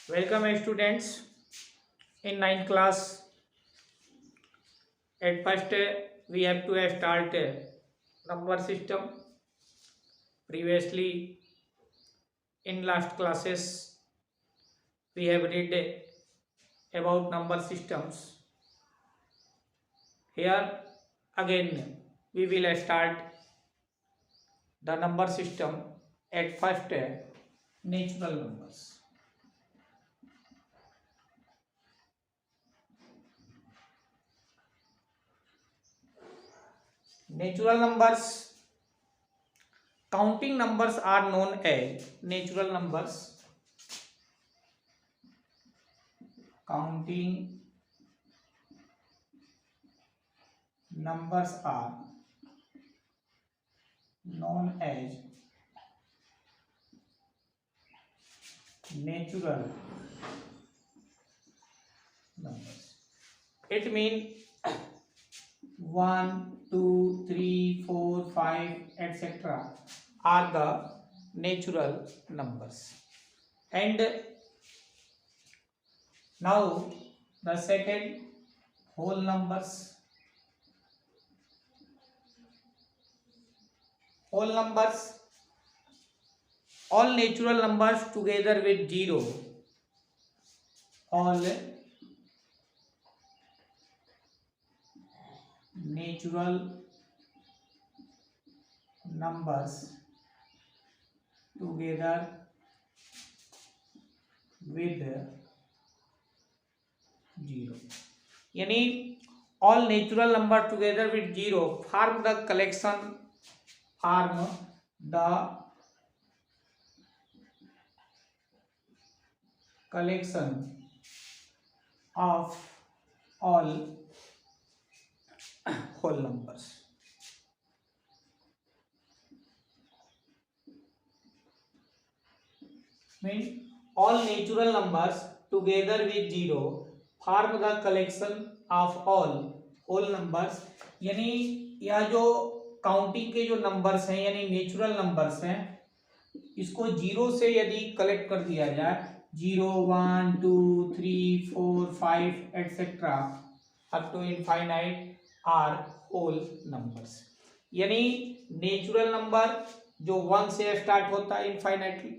Welcome students in ninth class. At first we have to start number system. Previously in last classes we have read about number systems. Here again we will start the number system at first natural numbers. Natural numbers, counting numbers are known as natural numbers. Counting numbers are known as natural numbers. It means 1, 2, 3, 4, 5, etc. are the natural numbers. And now the second, whole numbers. Whole numbers, all natural numbers together with 0. All natural numbers together with 0. यानी all natural number together with 0 form the collection of all whole numbers. Means all natural numbers together with 0 form the collection of all whole numbers. यानी यह जो counting के जो numbers हैं यानी natural numbers हैं, इसको 0 से यदि कलेक्ट कर दिया जाए, 0, 1, 2, 3, 4, 5 etcetera up to infinite are whole numbers. यानी नेचुरल नंबर जो 1 से स्टार्ट होता है इनफाइनाइटली,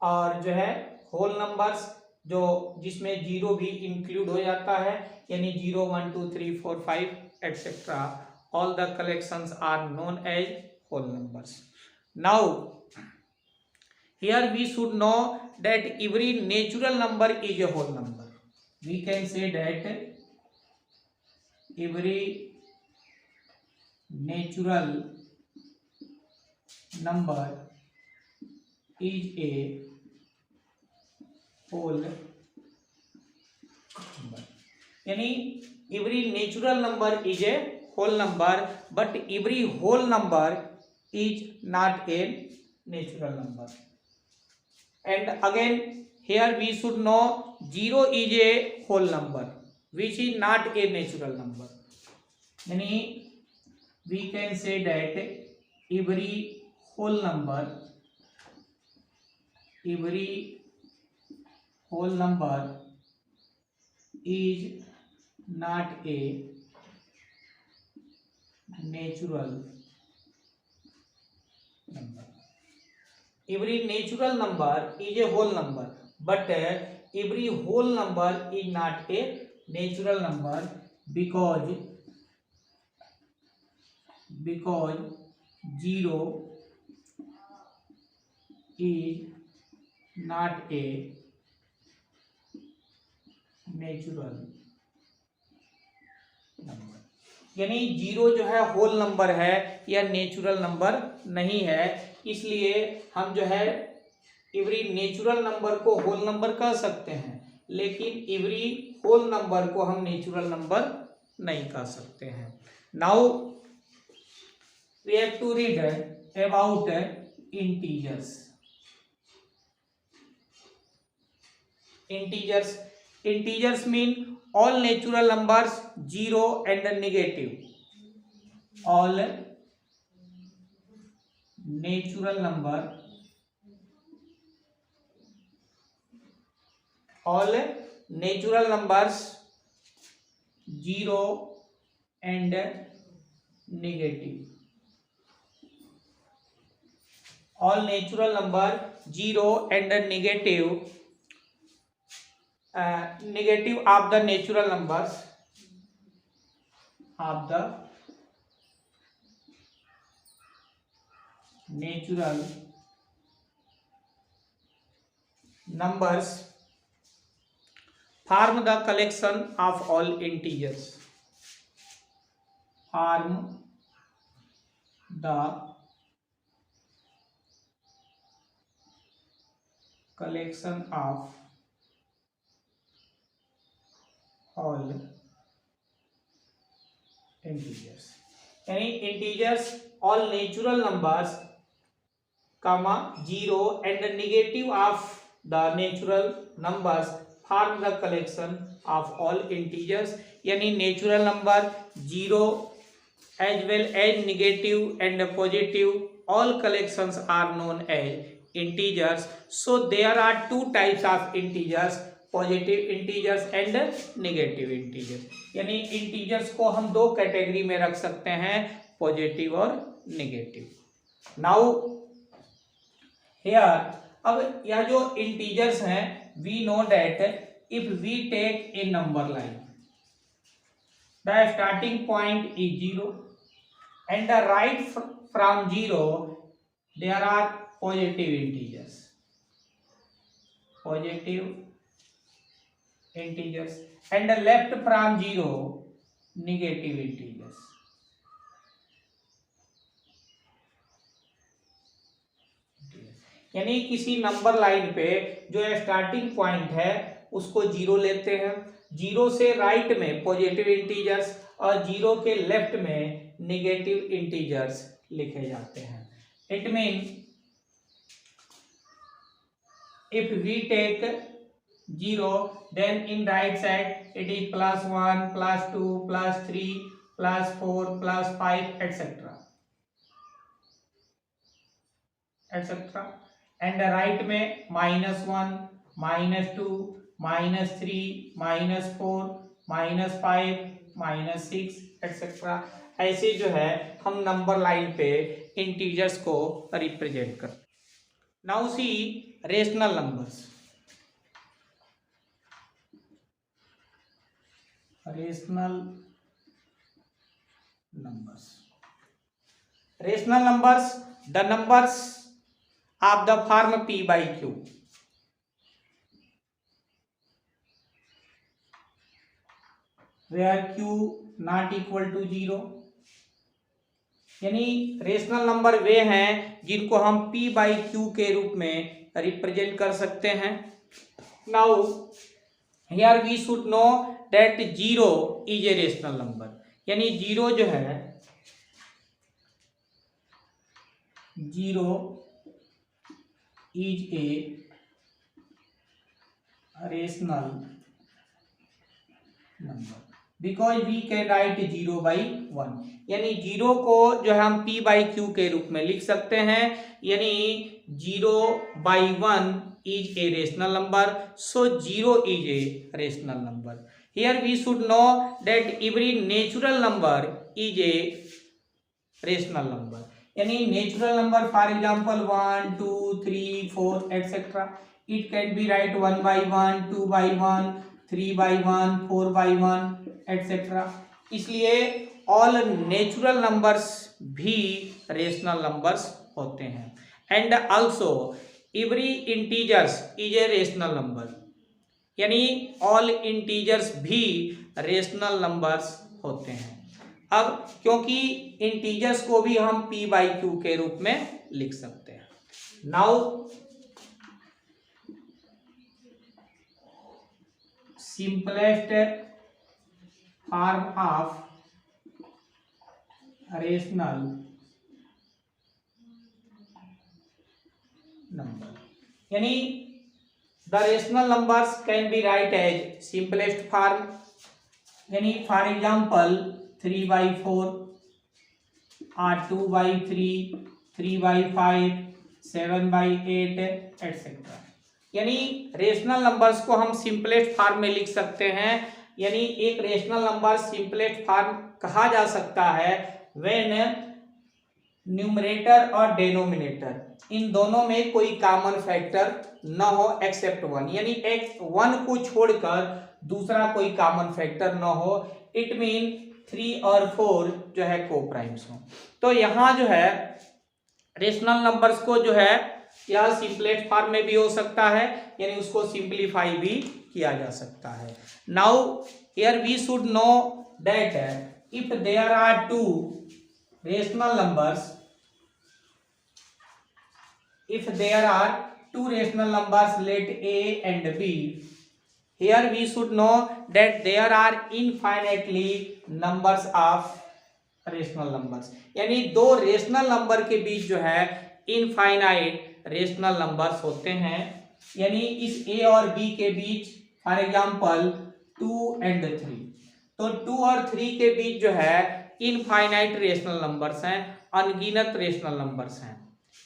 और जो है होल नंबर्स जो जिसमें 0 भी इंक्लूड हो जाता है, यानी 0, 1, 2, 3, 4, 5 etcetera, all the collections are known as whole numbers. Now here we should know that every natural number is a whole number. We can say that every natural number is a whole number. यानी every natural number is a whole number, but every whole number is not a natural number. And again here we should know 0 is a whole number which is not a natural number. यानी we can say that every whole number is not a natural number. Every natural number is a whole number, but every whole number is not a natural number because 0 is not a natural number. यानी 0 जो है whole number है या natural number नहीं है, इसलिए हम जो है एवरी नेचुरल नंबर को होल नंबर कह सकते हैं, लेकिन एवरी होल नंबर को हम नेचुरल नंबर नहीं कह सकते हैं. Now we have to read about integers. Integers mean all natural numbers 0 and negative. All natural number all natural numbers 0 and negative, all natural number 0 and negative negative of the natural numbers of the natural numbers form the collection of all integers, form the collection of all integers, यानी integers all natural numbers comma 0 and the negative of the natural numbers form the collection of all integers, यानी natural number 0 as well as negative and positive, all collections are known as integers. So there are two types of integers, positive integers and negative integers, यानी integers को हम दो category में रख सकते हैं, positive और नेगेटिव। नाउ हियर अब यह जो इंटीजर्स हैं, we know that if we take a number line, the starting point is 0 and the right from 0 there are positive integers, positive integers, and the left from 0 negative integers, यानी किसी number line पे जो starting point है उसको 0 लेते हैं, 0 से right में पॉजिटिव इंटीजर्स और 0 के लेफ्ट में नेगेटिव इंटीजर्स लिखे जाते हैं। It mean if we take 0, then in right side it is +1, +2, +3, +4, +5, etc. etc. and the right में -1, -2, -3, -4, -5, -6, etc. ऐसे जो है हम नंबर लाइन पे इंटीजर्स को रिप्रेजेंट करते हैं। Now see rational numbers, rational numbers, rational numbers, the numbers of the form p by q, where q not equal to 0, यानी रेशनल नंबर वे हैं जिनको हम p by q के रूप में रिप्रेजेंट कर सकते हैं। Now here we should know that 0 is a rational number, यानी 0 जो है 0 is a rational number because we can write 0 by 1, यानी 0 को जो है हम p by q के रूप में लिख सकते हैं, यानी 0 by 1 is a rational number, so 0 is a rational number. Here we should know that every natural number is a rational number, यानी natural number for example 1, 2, 3, 4 etc. it can be write 1 by 1, 2 by 1, 3 by 1, 4 by 1 etc. इसलिए all natural numbers भी rational numbers होते हैं, and also every integers is a rational number, यानी all integers भी rational numbers होते हैं। अब क्योंकि integers को भी हम p by q के रूप में लिख सकते हैं। Now simplest form of rational number, यानी the rational numbers can be write as simplest form, यानी for example 3 by 4 or 2 by 3, 3 by 5, 7 by 8 etc. यानी रेशनल नंबर्स को हम सिंपलेस्ट फॉर्म में लिख सकते हैं। यानी एक रेशनल नंबर सिंपलेस्ट फॉर्म कहा जा सकता है व्हेन न्यूमरेटर और डेनोमिनेटर इन दोनों में कोई कॉमन फैक्टर न हो एक्सेप्ट वन, यानी एक वन को छोड़कर दूसरा कोई कॉमन फैक्टर न हो। इट मीन 3 और 4 जो है को प्राइम्स हो। तो यहाँ जो है रेशनल नंबर्स को जो है या सिंपलेस्ट फॉर्म में भी हो सकता है, यानी उसको सिंप्लीफाई भी किया जा सकता है। Now here we should know that if there are two rational numbers, if there are two rational numbers let a and b, here we should know that there are infinitely numbers of rational numbers, यानी दो rational number के बीच जो है infinite rational numbers होते हैं। यानी इस a और b के बीच फॉर एग्जांपल 2 and 3, तो 2 और 3 के बीच जो है इनफाइनाइट रेशनल नंबर्स हैं, अनगिनत रेशनल नंबर्स हैं।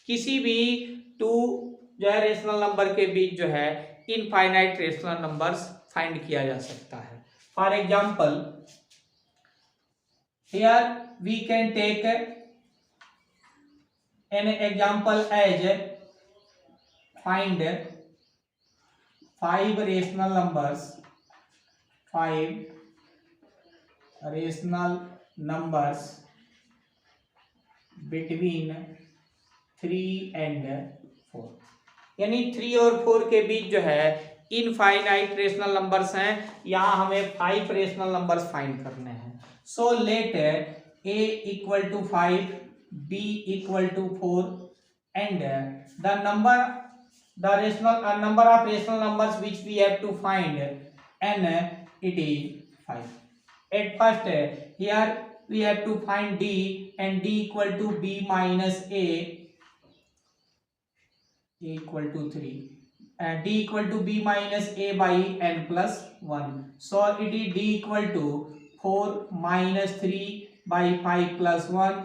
किसी भी 2 जो है रेशनल नंबर के बीच जो है इनफाइनाइट रेशनल नंबर्स फाइंड किया जा सकता है। For example here we can take an example as find 5 rational numbers, 5 rational numbers between 3 and 4, यानी 3 और 4 के बीच जो है इनफाइनाइट रेशनल नंबर्स हैं। यहाँ हमें 5 रेशनल नंबर्स फाइंड करने हैं। So let a equal to 5, b equal to 4 and the number of rational numbers which we have to find and it is 5। At first here we have to find d and d equal to b minus a equal to 3 and d equal to b minus a by n plus 1. So it is d equal to 4 minus 3 by 5 plus 1,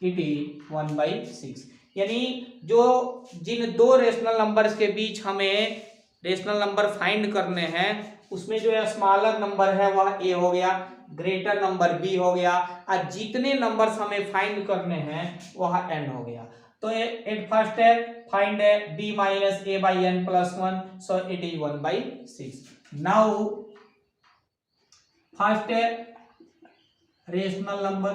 it is 1 by 6। यानी जो जिन दो rational numbers के बीच हमें rational number find करने हैं उसमें जो है स्मॉलर नंबर है वह a हो गया, ग्रेटर नंबर b हो गया, और जितने नंबर्स हमें फाइंड करने हैं वह n हो गया। तो एट फर्स्ट है find b minus a by n plus 1, so it is 1 by 6। Now first है rational number,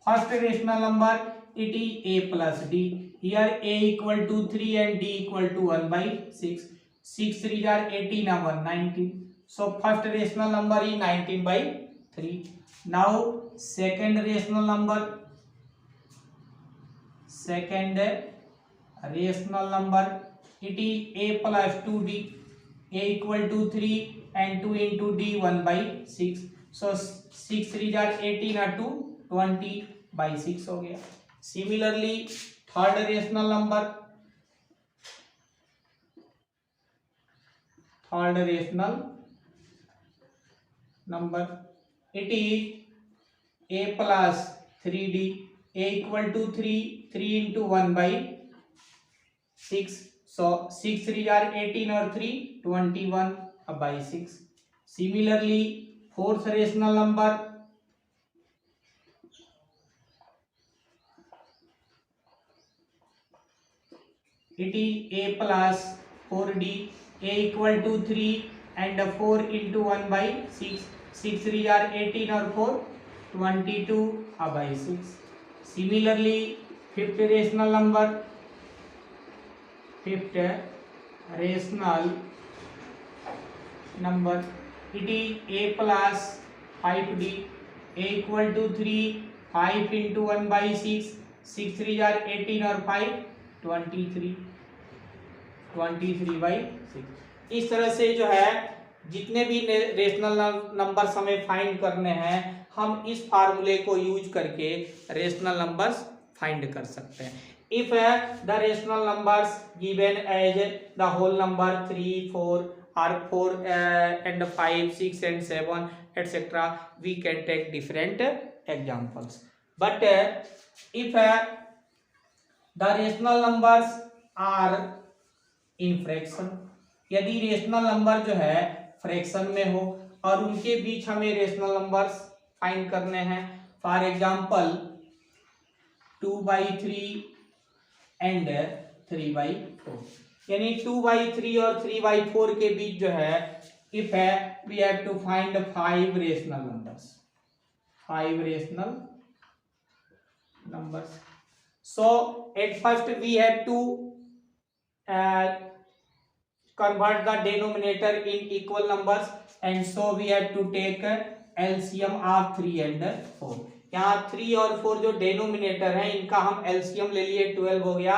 first rational number it is a plus d, here a equal to 3 and d equal to 1 by 6, 6 3 are 18 and 1 19, so first rational number is 19 by 3। now second rational number, second rational number it is a plus 2d, a equal to 3 and 2 into d 1 by 6, so 6 3 are 18 और 2 20 by 6 हो गया। Similarly third rational number, third rational number it is a plus 3d, a equal to 3 into 1 by 6, सो 6 3 are 18 और 3 21 by 6। Similarly fourth rational number it is a plus 4d, a equal to 3 and 4 into 1 by 6, 6 3 are 18 और 4 22 by 6। similarly fifth rational number, fifth rational number it is a plus 5d, a equal to 3 5 into 1 by 6, 6 3 are 18 और 5 23 by 6। इस तरह से जो है जितने भी rational numbers हमें फाइंड करने हैं हम इस फार्मूले को यूज करके रेशनल नंबर्स फाइंड कर सकते हैं। If the rational numbers given as the whole number 3 4 or 4 and 5 6 and 7 etc, we can take different examples, but if the rational numbers are in fraction, यदि रेशनल नंबर जो है fraction में हो और उनके बीच हमें रेशनल नंबर्स फाइंड करने हैं। फॉर एग्जांपल 2/3 एंड 3/4, यानी 2/3 और 3/4 के बीच जो है इफ है we have to find 5 rational numbers, 5 rational numbers. So at first we have to convert the denominator in equal numbers, and so we have to take LCM of 3 and 4. यहाँ 3 और 4 जो denominator है इनका हम LCM ले लिए, 12 हो गया।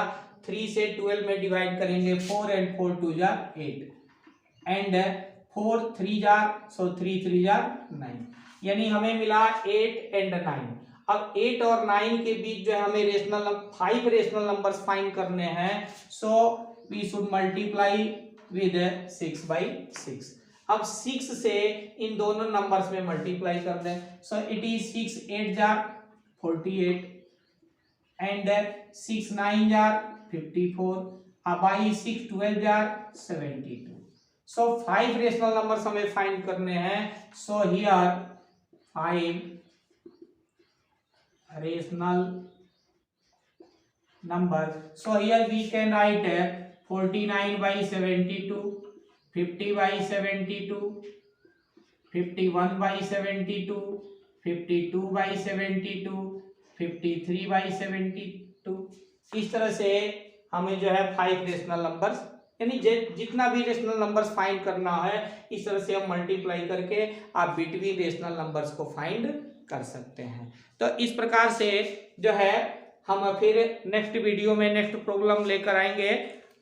3 से 12 में डिवाइड करेंगे 4 and 4 2 जा 8 एंड 4 3 जा, सो 3 3 जा 9, यानी हमें मिला 8 and 9। अब 8 और 9 के बीच जो है हमें रेशनल 5 रेशनल नंबर्स फाइंड करने हैं, so we should multiply with 6/6। अब 6 से इन दोनों नंबर्स में मल्टीप्लाई कर दें, सो इट इज 6 8 जा 48 एंड 6 9 जा 54, अब आई 6 12 जा 72। सो 5 रेशनल नंबर्स हमें फाइंड करने हैं, so here 5 rational number. So here we can write 49/72, 50/72, 51/72, 52/72, 53/72। इस तरह से हमें जो है 5 रेशनल नंबर्स, यानी जितना भी रेशनल नंबर्स फाइंड करना है इस तरह से हम मल्टीप्लाई करके आप बिटवीन रेशनल नंबर्स को फाइंड कर सकते हैं। तो इस प्रकार से जो है हम फिर नेक्स्ट वीडियो में नेक्स्ट प्रॉब्लम लेकर आएंगे।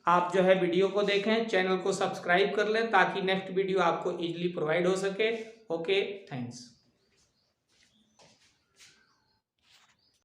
आप जो है वीडियो को देखें, चैनल को सब्सक्राइब कर लें ताकि नेक्स्ट वीडियो आपको इजीली प्रोवाइड हो सके। Okay, thanks.